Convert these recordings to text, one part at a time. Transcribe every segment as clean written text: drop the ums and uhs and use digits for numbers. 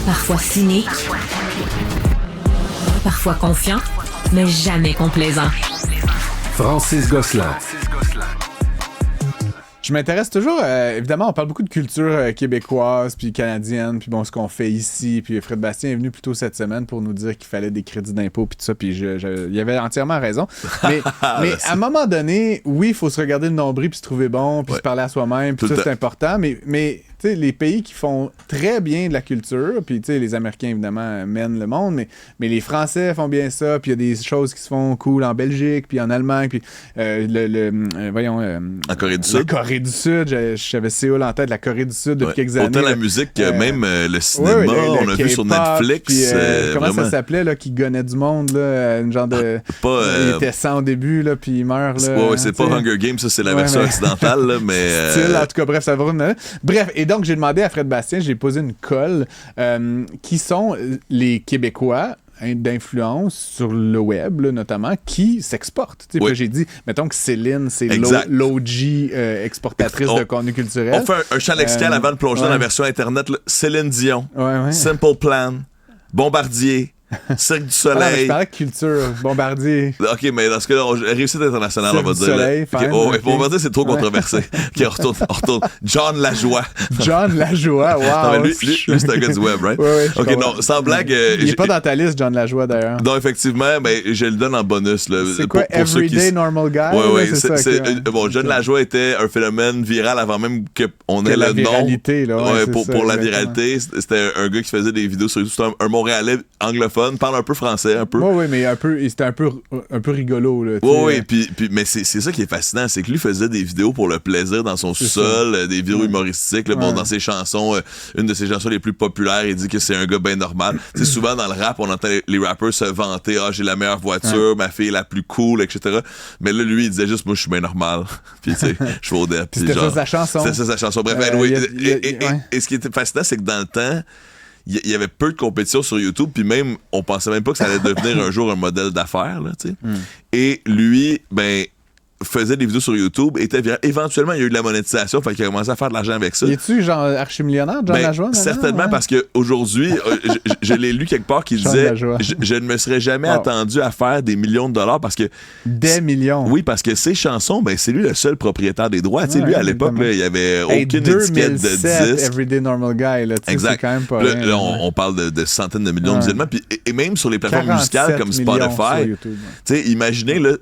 Parfois cynique, parfois confiant, mais jamais complaisant. Francis Gosselin. Je m'intéresse toujours, évidemment, on parle beaucoup de culture québécoise, puis canadienne, puis bon, ce qu'on fait ici, puis Fred Bastien est venu plus tôt cette semaine pour nous dire qu'il fallait des crédits d'impôt, puis tout ça, puis il avait entièrement raison. Mais à un moment donné, oui, il faut se regarder le nombril, puis se trouver bon, puis se parler à soi-même, puis ça, c'est important, mais tu sais, les pays qui font très bien de la culture, puis tu sais, les Américains, évidemment, mènent le monde, mais les Français font bien ça, puis il y a des choses qui se font cool en Belgique, puis en Allemagne, puis en Corée du Sud. La Corée du Sud, j'avais Séoul en tête, la Corée du Sud depuis quelques années. Autant la musique que même le cinéma, on a vu sur Netflix. Puis, comment ça s'appelait, là, qui gonnait du monde, là, une genre de... il était 100 au début, là, puis il meurt, là. C'est pas Hunger Games, ça, c'est la version occidentale, là, mais... Style, en tout cas, bref, ça va... Bref, et donc, j'ai demandé à Fred Bastien, j'ai posé une colle, qui sont les Québécois d'influence sur le web, là, notamment, qui s'exportent. Oui. Puis j'ai dit, mettons que Céline, c'est l'OG exportatrice de contenu culturel. On fait un champ lexical avant de plonger dans la version Internet. Là. Céline Dion, Simple Plan, Bombardier, Cirque du Soleil. Je parlais de culture, Bombardier. OK, mais dans ce cas-là, réussite internationale, Cirque on va dire. Soleil, Bombardier, c'est trop controversé. OK, on retourne. John Lajoie. John Lajoie, wow. Lui, c'est un gars du web, right? Oui, OK, non, sans blague. Il est pas dans ta liste, John Lajoie, d'ailleurs. Non, effectivement, mais je le donne en bonus. Là, c'est quoi, Everyday Normal Guy? Oui, bon, John Lajoie était un phénomène viral avant même qu'on ait le nom. Viralité, là. Pour la viralité, c'était un gars qui faisait des vidéos sur YouTube. C'était un Montréalais anglophone, parle un peu français, un peu. Oui, mais c'était un peu rigolo, là. Oui, puis mais c'est ça qui est fascinant, c'est que lui faisait des vidéos pour le plaisir dans son sous-sol, des vidéos humoristiques. Là, bon, dans ses chansons, une de ses chansons les plus populaires, il dit que c'est un gars bien normal. C'est souvent dans le rap, on entend les rappers se vanter, j'ai la meilleure voiture, ma fille est la plus cool, etc. Mais là, lui, il disait juste, moi, je suis bien normal. Puis, tu sais, je suis au dep. C'était ça sa chanson. C'était ça sa chanson. Bref, et ce qui était fascinant, c'est que dans le temps, il y avait peu de compétition sur YouTube, puis même, on pensait même pas que ça allait devenir un jour un modèle d'affaires, là, tu sais. Et lui, faisait des vidéos sur YouTube, était viral. Éventuellement, il y a eu de la monétisation, fait qu'il a commencé à faire de l'argent avec ça. Y est-tu genre archi-millionnaire, John Lajoie? Certainement, parce qu'aujourd'hui, je l'ai lu quelque part qui disait je ne me serais jamais attendu à faire des millions de dollars parce que... Des millions? Oui, parce que ses chansons, c'est lui le seul propriétaire des droits. Lui, à l'époque, il n'y avait aucune étiquette de disque. Everyday Normal Guy, là, exact. C'est quand même pas rien. Là, on parle de centaines de millions de visionnements. Et même sur les plateformes musicales comme Spotify, imaginez, là,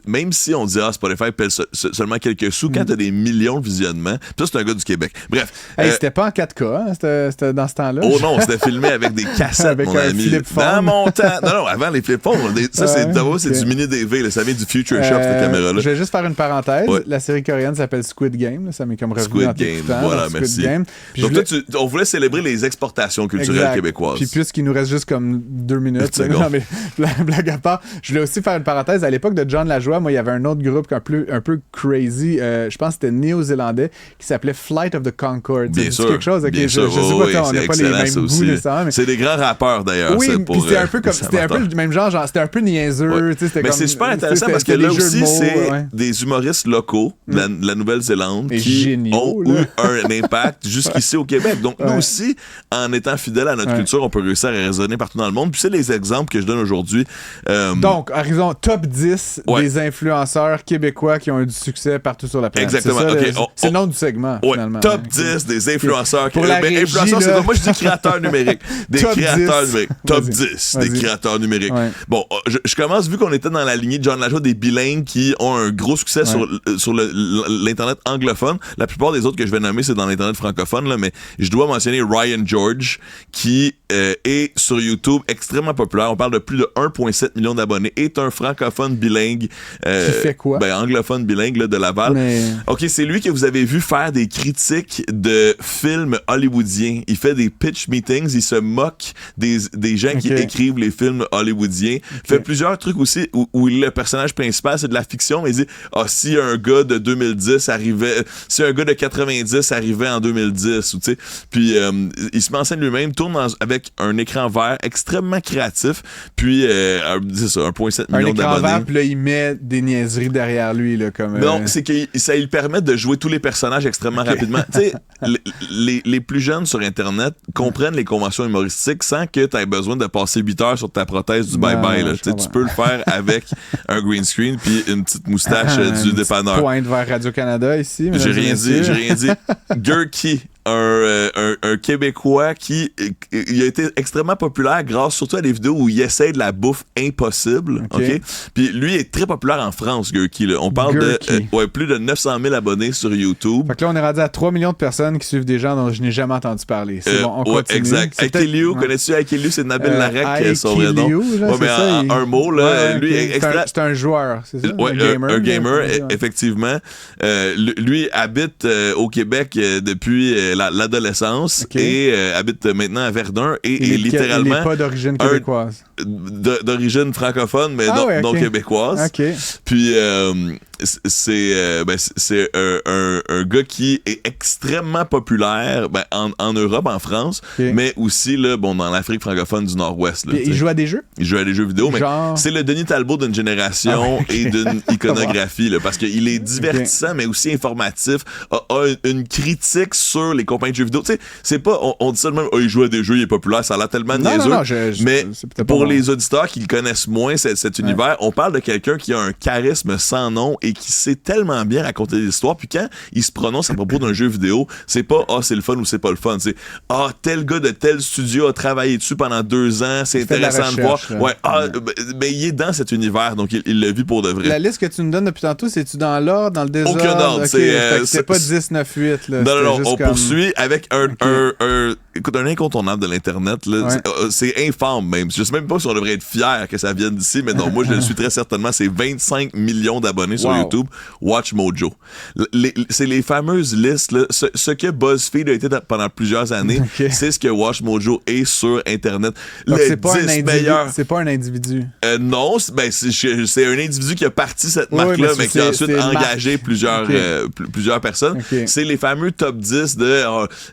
même si on dit Spotify paye seulement quelques sous quand t'as des millions de visionnements. Puis ça, c'est un gars du Québec. Bref. C'était pas en 4K, hein? C'était dans ce temps-là. Oh non, c'était filmé avec des cassettes, avec mon ami. Flip phone. Dans mon temps. Non, avant les flip phones. Ça, c'est du mini DV. Là, ça vient du Future Shop, cette caméra-là. Je vais juste faire une parenthèse. La série coréenne s'appelle Squid Game. Là, ça m'est comme revenu Squid Game, voilà, merci. Donc là, on voulait célébrer les exportations culturelles québécoises. Puis puisqu'il nous reste juste comme 2 minutes, non, mais blague à part, je voulais aussi faire une parenthèse. À l'époque de John Lajoie, moi, il y avait un autre groupe un peu crazy, je pense que c'était néo-zélandais, qui s'appelait Flight of the Conchords. Bien sûr. Quelque chose, bien sûr. Je sais pas, on n'a pas les mêmes goûts nécessairement. Mais... C'est des grands rappeurs d'ailleurs. Oui, puis c'était un peu le même genre c'était un peu niaiseux. Mais c'est super intéressant parce que là aussi, c'est des humoristes locaux de la Nouvelle-Zélande qui ont eu un impact jusqu'ici au Québec. Donc nous aussi, en étant fidèles à notre culture, on peut réussir à résonner partout dans le monde. Puis c'est les exemples que je donne aujourd'hui. Donc, horizon top 10 des influenceurs québécois qui ont eu du succès partout sur la planète. Exactement. C'est le nom du segment, finalement. Top 10 des influenceurs québécois. Influenceurs, c'est moi, je dis créateurs numériques. Des créateurs numériques. Top 10 des créateurs numériques. Bon, je commence, vu qu'on était dans la lignée de John Lajoie, des bilingues qui ont un gros succès sur l'Internet anglophone. La plupart des autres que je vais nommer, c'est dans l'Internet francophone, là, mais je dois mentionner Ryan George, qui est sur YouTube extrêmement populaire. On parle de plus de 1,7 million d'abonnés. Est un francophone bilingue. Qui fait quoi? Anglophone bilingue là, de Laval. OK, c'est lui que vous avez vu faire des critiques de films hollywoodiens. Il fait des pitch meetings, il se moque des gens qui écrivent les films hollywoodiens. Fait plusieurs trucs aussi où le personnage principal, c'est de la fiction, mais il dit si un gars de 2010 arrivait, si un gars de 90 arrivait en 2010, ou tu sais. Puis il se met en scène lui-même, tourne avec un écran vert extrêmement créatif. Puis, c'est ça, 1,7 million d'abonnés. Un écran vert, puis là, il met des niaiseries derrière lui. Là, comme, Non, c'est que ça lui permet de jouer tous les personnages extrêmement rapidement. Tu sais, les plus jeunes sur Internet comprennent les conventions humoristiques sans que tu aies besoin de passer 8 heures sur ta prothèse du bye-bye. Tu peux le faire avec un green screen puis une petite moustache du dépanneur. Pointe vers Radio-Canada ici. J'ai rien dit. Gurky, un Québécois qui il a été extrêmement populaire grâce surtout à des vidéos où il essaie de la bouffe impossible. OK? Puis lui est très populaire en France, Gurky. On parle de plus de 900 000 abonnés sur YouTube. Fait que là, on est rendu à 3 millions de personnes qui suivent des gens dont je n'ai jamais entendu parler. C'est bon, on continue. Exact. Aikeliu, connais-tu Aikeliu? C'est Nabil Larek, son vrai nom. Mais un mot, là, lui, c'est un joueur, c'est ça? Un gamer, effectivement. Lui habite au Québec depuis l'adolescence et habite maintenant à Verdun et littéralement... Il n'est pas d'origine québécoise. D'origine francophone, mais non québécoise. Puis c'est un gars qui est extrêmement populaire en Europe, en France, mais aussi là, dans l'Afrique francophone du Nord-Ouest. Là, il joue à des jeux? Il joue à des jeux vidéo, mais c'est le Denis Talbot d'une génération et d'une iconographie, là, parce qu'il est divertissant, mais aussi informatif, a une critique sur les compagnies de jeux vidéo. Tu sais, c'est pas, on dit ça de même, il joue à des jeux, il est populaire, ça a l'air tellement niaiseux. Mais pour les auditeurs qui le connaissent moins, cet univers, on parle de quelqu'un qui a un charisme sans nom et qui sait tellement bien raconter des histoires. Puis quand il se prononce à propos d'un jeu vidéo, c'est pas c'est le fun ou c'est pas le fun. C'est tel gars de tel studio a travaillé dessus pendant 2 ans, c'est intéressant de voir. Mais il est dans cet univers, donc il le vit pour de vrai. La liste que tu nous donnes depuis tantôt, c'est-tu dans l'ordre, dans le désordre? Aucun ordre. C'est pas 10, 9, 8. Là. Non, on poursuit avec un incontournable de l'Internet. Là, c'est infâme même. Je sais même pas si on devrait être fier que ça vienne d'ici, mais non, moi je le suis très certainement. C'est 25 millions d'abonnés sur YouTube. Watch Mojo. C'est les fameuses listes. Là, ce que BuzzFeed a été pendant plusieurs années, c'est ce que Watch Mojo est sur Internet. Donc, c'est pas un individu. Non, c'est un individu qui a parti cette marque-là, mais qui a ensuite engagé plusieurs personnes. C'est les fameux top 10 de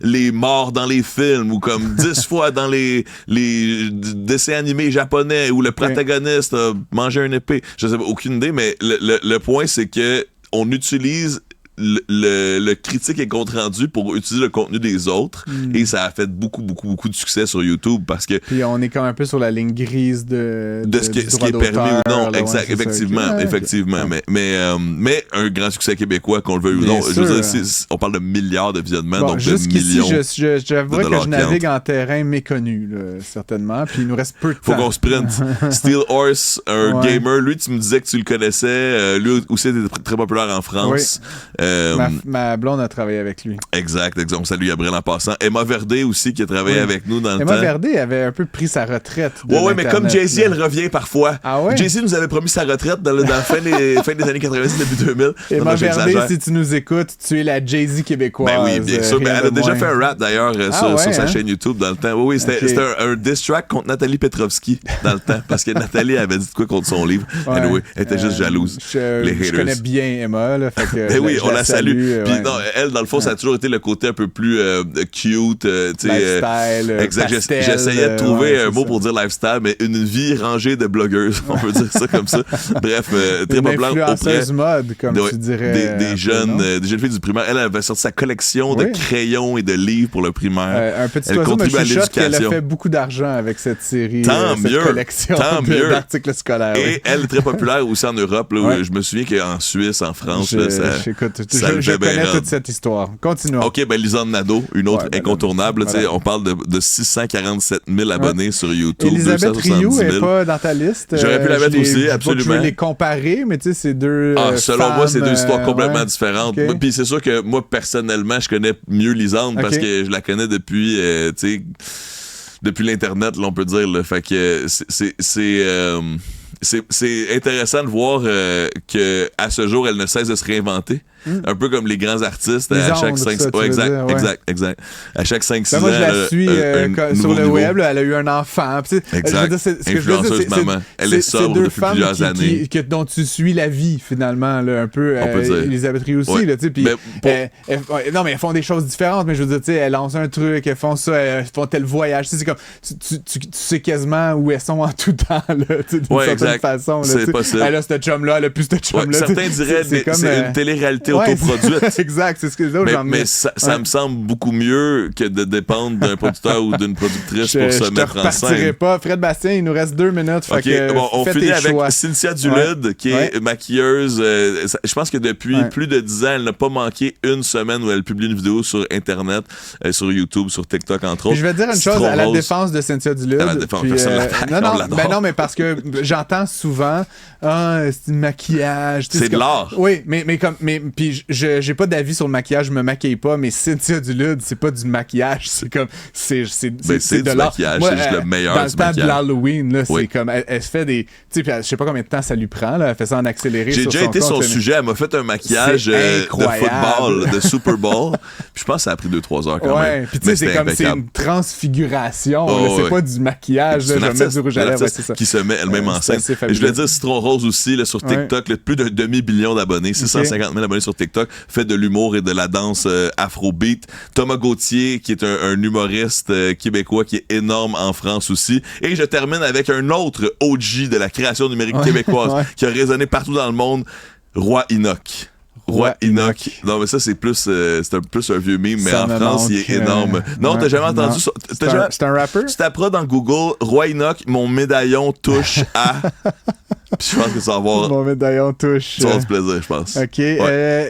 les morts dans les films ou comme 10 fois dans les dessins animés japonais où le protagoniste a mangé une épée. Je sais pas, aucune idée, mais le point, c'est que on utilise le critique et compte rendu pour utiliser le contenu des autres et ça a fait beaucoup de succès sur YouTube parce que puis on est quand même un peu sur la ligne grise de ce qui est permis ou non. Exact, effectivement. Mais un grand succès québécois, qu'on le veuille ou non. Je veux dire, on parle de milliards de visionnements, donc de millions. J'avoue que je navigue en terrain méconnu, là, certainement, puis il nous reste peu de temps. Faut qu'on sprint. Steel Horse, un gamer, lui tu me disais que tu le connaissais, lui aussi était très populaire en France. Ma blonde a travaillé avec lui. Exact. On salue Gabriel en passant. Emma Verdé aussi qui a travaillé avec nous dans le temps. Emma Verdé avait un peu pris sa retraite. Mais comme Jay-Z, elle revient parfois. Ah ouais? Jay-Z nous avait promis sa retraite dans la fin des années 90, début 2000. Emma Verdé, si tu nous écoutes, tu es la Jay-Z québécoise. Ben oui, bien sûr. Mais elle a déjà fait un rap d'ailleurs sur sa chaîne YouTube dans le temps. Oui, c'était un diss track contre Nathalie Petrovski dans le temps parce que Nathalie avait dit de quoi contre son livre. Anyway, elle était juste jalouse. Les haters. Je connais bien Emma. Là, fait que oui, on la salue. Puis non, elle, dans le fond, ça a toujours été le côté un peu plus cute. Lifestyle, exact. pastel, j'essayais de trouver un mot pour dire lifestyle, mais une vie rangée de blogueuses, on peut dire ça comme ça. Bref, très populaire auprès mode, comme tu dirais. Des jeunes filles du primaire. Elle avait sorti sa collection de crayons et de livres pour le primaire. Un petit oiseau me chuchote qu'elle a fait beaucoup d'argent avec cette série, cette collection d'articles scolaires. Et elle est très populaire aussi en Europe. Là, je me souviens qu'en Suisse, en France, je connais toute cette histoire. Continuons. OK, Lisanne Nadeau, une autre incontournable. On parle de 647 000 abonnés sur YouTube. Elisabeth Rioux n'est pas dans ta liste. J'aurais pu la mettre aussi, absolument. Je vais les comparer, mais tu sais, c'est deux selon moi, c'est deux histoires complètement différentes. Puis c'est sûr que moi, personnellement, je connais mieux Lisanne parce que je la connais depuis, depuis l'Internet, là, on peut dire. Là. Fait que c'est c'est intéressant de voir qu'à ce jour, elle ne cesse de se réinventer. Un peu comme les grands artistes. Les à chaque ondes, 5 ça, tu veux dire, ouais. exact. À chaque 5-6 ans. Moi, je la suis sur le web. Là, elle a eu un enfant. Exact. Je veux dire, Influenceuse maman. Elle est sobre depuis plusieurs années. Dont tu suis la vie, finalement, là, un peu. On peut dire. Elisabeth Rie aussi. Ouais. Là, puis, non, mais elles font des choses différentes. Mais je veux dire, elles lancent un truc, elles font ça, elles font tel voyage. C'est comme, tu sais quasiment où elles sont en tout temps, d'une certaine façon. Là, c'est possible. Elle a ce chum-là, elle a plus ce chum-là. Certains diraient que c'est une télé-réalité autoproduite. Exact, c'est ce que les autres mais ça me semble beaucoup mieux que de dépendre d'un producteur ou d'une productrice pour se mettre en scène. Je pas. Fred Bastien, il nous reste 2 minutes. Fait que on finit avec Cynthia Dulude, qui est maquilleuse. Je pense que depuis plus de 10 ans, elle n'a pas manqué une semaine où elle publie une vidéo sur Internet, sur YouTube, sur TikTok, entre autres. Puis je vais dire une chose à la défense de Cynthia Dulude. À la défense, personne l'attaque, non, mais parce que j'entends souvent c'est du maquillage. C'est de l'art. Oui, mais puis j'ai pas d'avis sur le maquillage, je me maquille pas, mais Cynthia Dulude, c'est pas du maquillage, c'est comme c'est du de l'art. Maquillage, c'est juste le meilleur dans du le temps maquillage. de l'Halloween, là, c'est comme elle se fait des, tu sais, je sais pas combien de temps ça lui prend là, elle fait ça en accéléré. J'ai déjà été son sujet, elle m'a fait un maquillage de football, de Super Bowl. Puis je pense que ça a pris 2-3 heures quand même. Puis tu sais, c'est comme c'est une transfiguration, c'est pas du maquillage, je vais mettre du rouge à lèvres, c'est ça. Qui se met elle-même en scène. Et je voulais dire Citron Rose aussi là, sur TikTok, plus d'un demi-billion d'abonnés, 650 000 abonnés sur TikTok, fait de l'humour et de la danse afrobeat. Thomas Gauthier, qui est un humoriste québécois qui est énorme en France aussi. Et je termine avec un autre OG de la création numérique québécoise qui a résonné partout dans le monde, Roi Inoc. Roi Inoc. Non, mais ça, c'est plus un vieux meme, mais en France, il est énorme. Non, t'as jamais entendu ça? C'est un rapper? Tu taperas dans Google Roi Inoc, mon médaillon touche à. Puis je pense que ça va avoir. Mon médaillon touche. Ça va avoir du plaisir, je pense. OK.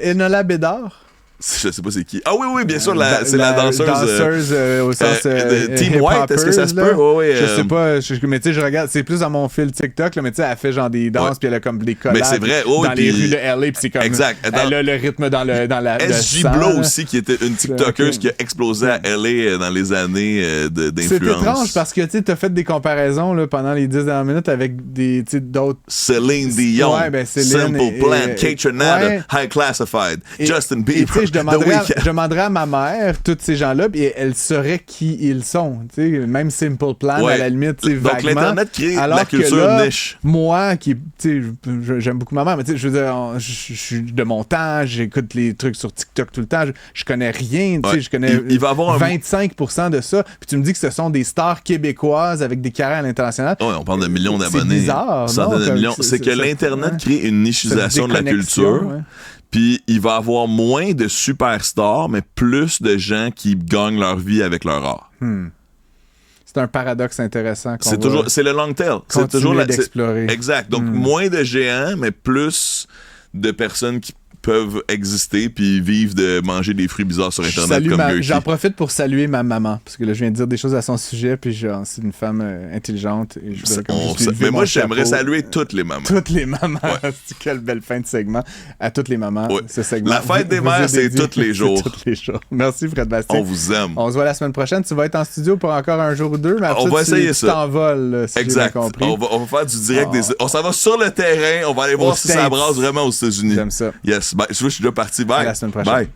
Enola Bédard? Je sais pas c'est qui. Ah oui, bien sûr, c'est la danseuse au sens Team White, est-ce que ça se peut? Oui, je sais pas, mais tu sais, je regarde, c'est plus dans mon fil TikTok, là, mais tu sais, elle fait genre des danses, puis elle a comme des collabs dans les rues de LA, puis c'est comme, exact. Elle a le rythme dans la SG Blow aussi, qui était une TikTokeuse qui a explosé à LA dans les années d'influence. C'est étrange, parce que tu sais, t'as fait des comparaisons là, pendant les 10 dernières minutes avec d'autres... Céline Dion, Simple Plan, Kate Renata, High Classified, Justin Bieber. Je demanderais à ma mère, tous ces gens-là, et elle saurait qui ils sont. Même Simple Plan, à la limite, vaguement. Donc l'Internet crée la culture là, niche. Moi, j'aime beaucoup ma mère, mais je veux dire, je suis de mon temps, j'écoute les trucs sur TikTok tout le temps, je connais rien, je connais il va avoir 25% de ça, puis tu me dis que ce sont des stars québécoises avec des carrières à l'international. Oui, on parle de millions d'abonnés. C'est bizarre, centaines de millions. C'est que l'Internet crée une nichisation de la culture. Puis il va avoir moins de superstars, mais plus de gens qui gagnent leur vie avec leur art. C'est un paradoxe intéressant. C'est le long tail. C'est toujours d'explorer. Exact. Donc moins de géants, mais plus de personnes qui peuvent exister puis vivre de manger des fruits bizarres sur Internet comme Gurky. J'en profite pour saluer ma maman, parce que là, je viens de dire des choses à son sujet, puis c'est une femme intelligente. Et mais moi, j'aimerais saluer toutes les mamans. Toutes les mamans. Quelle belle fin de segment. À toutes les mamans, ce segment. La fête des mères, c'est tous les jours. Tous les jours. Merci, Fred Bastien. On vous aime. On se voit la semaine prochaine. Tu vas être en studio pour encore un jour ou deux, mais on va essayer ça. Tu t'envoles, si exact. J'ai bien compris. On va faire du direct. On s'en va sur le terrain. On va aller voir si ça brasse vraiment aux États-Unis. J'aime ça. Yes. Je suis déjà parti. Bye. À la semaine prochaine. Bye.